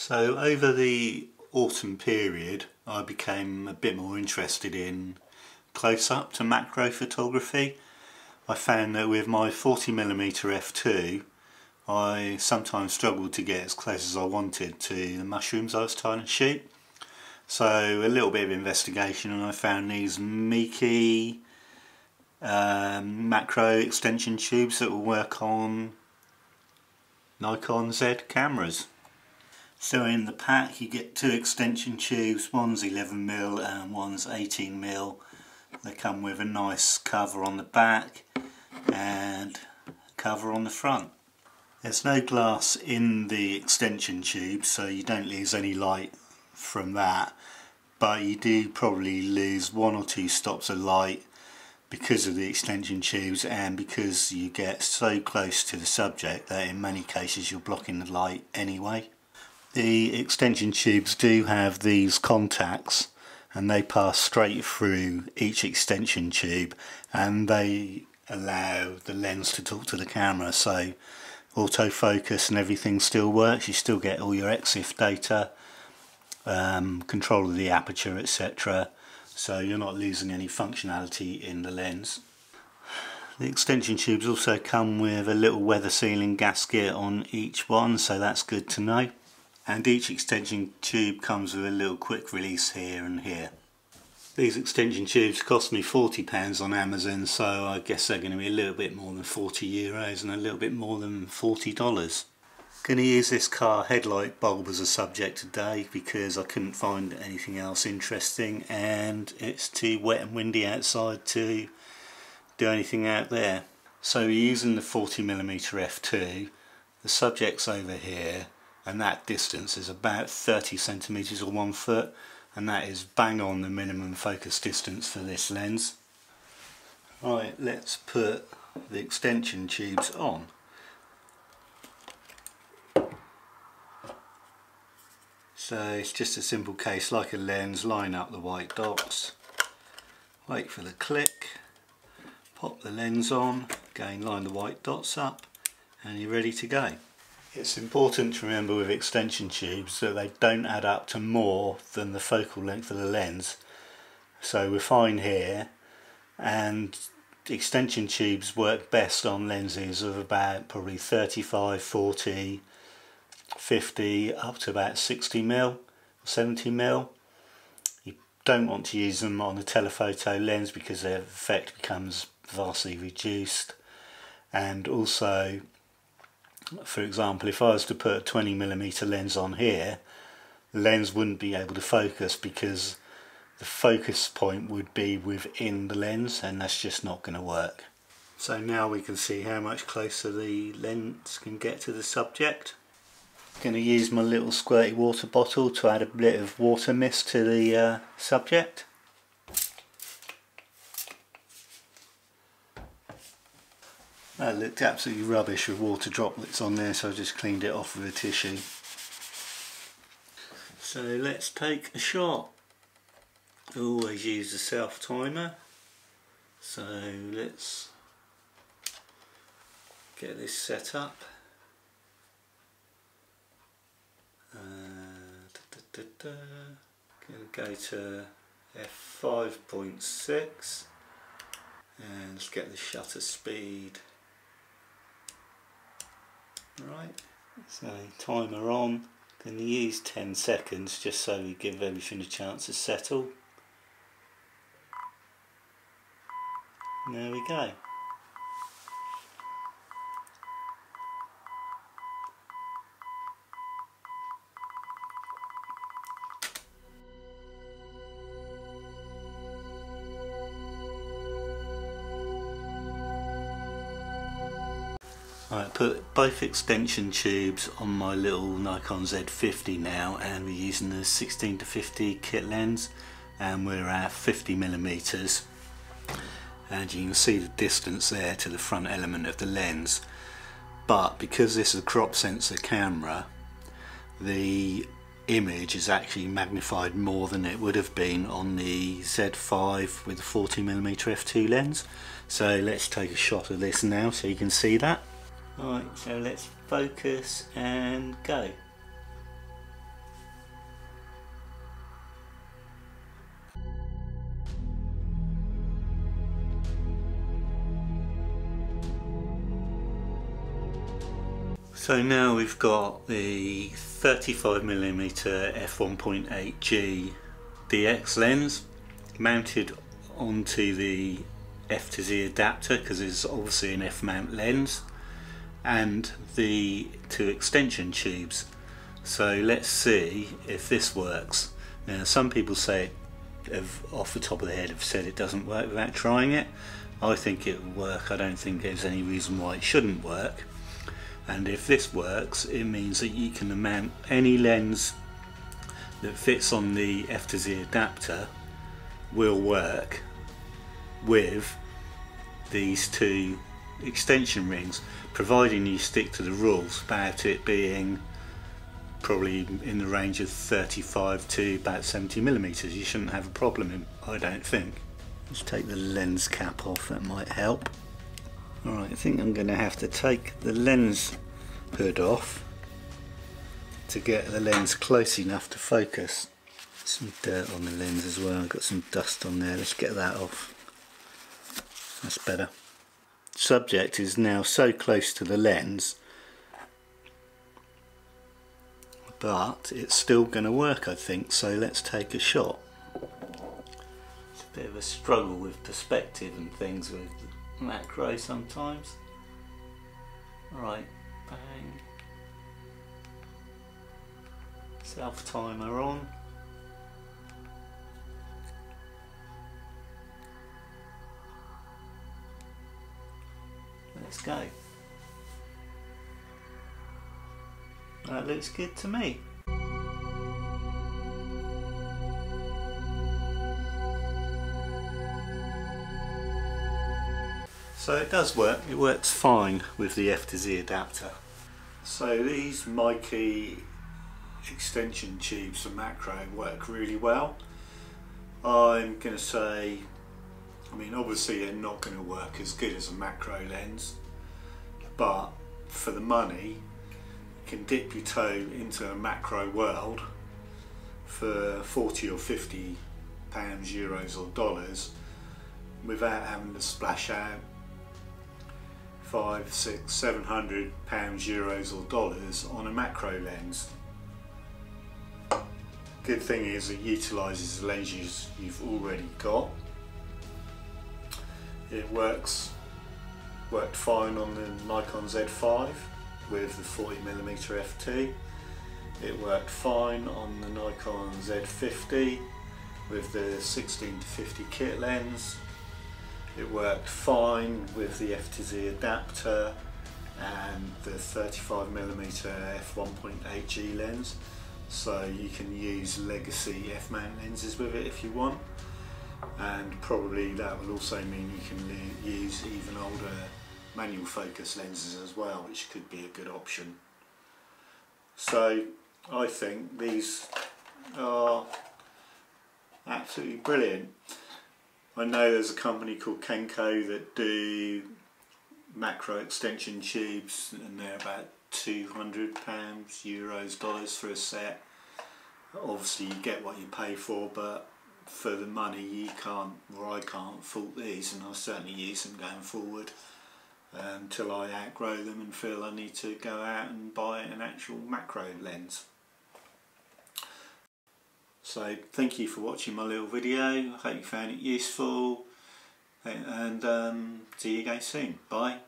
So over the autumn period I became a bit more interested in close-up to macro photography. I found that with my 40mm f2 I sometimes struggled to get as close as I wanted to the mushrooms I was trying to shoot. So a little bit of investigation and I found these Meike macro extension tubes that will work on Nikon Z cameras. So in the pack you get two extension tubes, one's 11mm and one's 18mm. They come with a nice cover on the back and a cover on the front. There's no glass in the extension tube, so you don't lose any light from that, but you do probably lose 1 or 2 stops of light because of the extension tubes and because you get so close to the subject that in many cases you're blocking the light anyway. The extension tubes do have these contacts and they pass straight through each extension tube and they allow the lens to talk to the camera, so autofocus and everything still works. You still get all your EXIF data, control of the aperture, etc. So you're not losing any functionality in the lens. The extension tubes also come with a little weather sealing gasket on each one, so that's good to know. And each extension tube comes with a little quick release here and here. These extension tubes cost me £40 on Amazon, so I guess they're going to be a little bit more than €40 and a little bit more than $40. Going to use this car headlight bulb as a subject today because I couldn't find anything else interesting and it's too wet and windy outside to do anything out there. So we're using the 40mm f2, the subject's over here and that distance is about 30 centimeters or 1 foot, and that is bang on the minimum focus distance for this lens. Right, let's put the extension tubes on. So it's just a simple case like a lens, line up the white dots, wait for the click, pop the lens on, again line the white dots up and you're ready to go. It's important to remember with extension tubes that they don't add up to more than the focal length of the lens. So we're fine here, and extension tubes work best on lenses of about probably 35, 40, 50 up to about 60mm, 70mm. You don't want to use them on a telephoto lens because their effect becomes vastly reduced, and also, for example, if I was to put a 20mm lens on here, the lens wouldn't be able to focus because the focus point would be within the lens and that's just not going to work. So now we can see how much closer the lens can get to the subject. I'm going to use my little squirty water bottle to add a bit of water mist to the subject. That looked absolutely rubbish with water droplets on there, so I just cleaned it off with a tissue. So let's take a shot. Always use the self timer. So let's get this set up. Gonna go to f5.6 and let's get the shutter speed. Right, so timer on. Going to use 10 seconds just so we give everything a chance to settle. And there we go. I put both extension tubes on my little Nikon Z50 now, and we're using the 16-50 kit lens and we're at 50mm, and you can see the distance there to the front element of the lens, but because this is a crop sensor camera the image is actually magnified more than it would have been on the Z5 with the 40mm f2 lens. So let's take a shot of this now so you can see that. Right, so let's focus and go. So now we've got the 35mm f1.8G DX lens mounted onto the FTZ adapter, because it's obviously an F-mount lens, and the two extension tubes. So let's see if this works. Now some people say, off the top of their head, have said it doesn't work without trying it. I think it will work. I don't think there's any reason why it shouldn't work. And if this works, it means that you can mount any lens that fits on the FTZ adapter will work with these two extension rings, providing you stick to the rules about it being probably in the range of 35 to about 70mm. You shouldn't have a problem, I don't think. Let's take the lens cap off, that might help. Alright, I think I'm going to have to take the lens hood off to get the lens close enough to focus. Some dirt on the lens as well, I've got some dust on there, let's get that off. That's better. Subject is now so close to the lens, but it's still going to work, I think, so let's take a shot. It's a bit of a struggle with perspective and things with macro sometimes. Alright, bang. Self timer on. Let's go. That looks good to me. So it does work, it works fine with the FTZ adapter. So these Meike extension tubes for macro work really well. I'm going to say, I mean obviously they're not going to work as good as a macro lens, but for the money you can dip your toe into a macro world for 40 or 50 pounds, euros or dollars without having to splash out 500, 600, 700 pounds, euros or dollars on a macro lens. Good thing is it utilises the lenses you've already got. It worked fine on the Nikon Z5 with the 40mm f2. It worked fine on the Nikon Z50 with the 16 to 50 kit lens. It worked fine with the FTZ adapter and the 35mm f1.8G lens, so you can use legacy f-mount lenses with it if you want, and probably that will also mean you can use even older manual focus lenses as well, which could be a good option. So I think these are absolutely brilliant. I know there's a company called Kenko that do macro extension tubes, and they're about £200, euros, dollars for a set. Obviously you get what you pay for, but for the money you can't, or I can't, fault these, and I'll certainly use them going forward until I outgrow them and feel I need to go out and buy an actual macro lens. So thank you for watching my little video. I hope you found it useful, and see you again soon. Bye.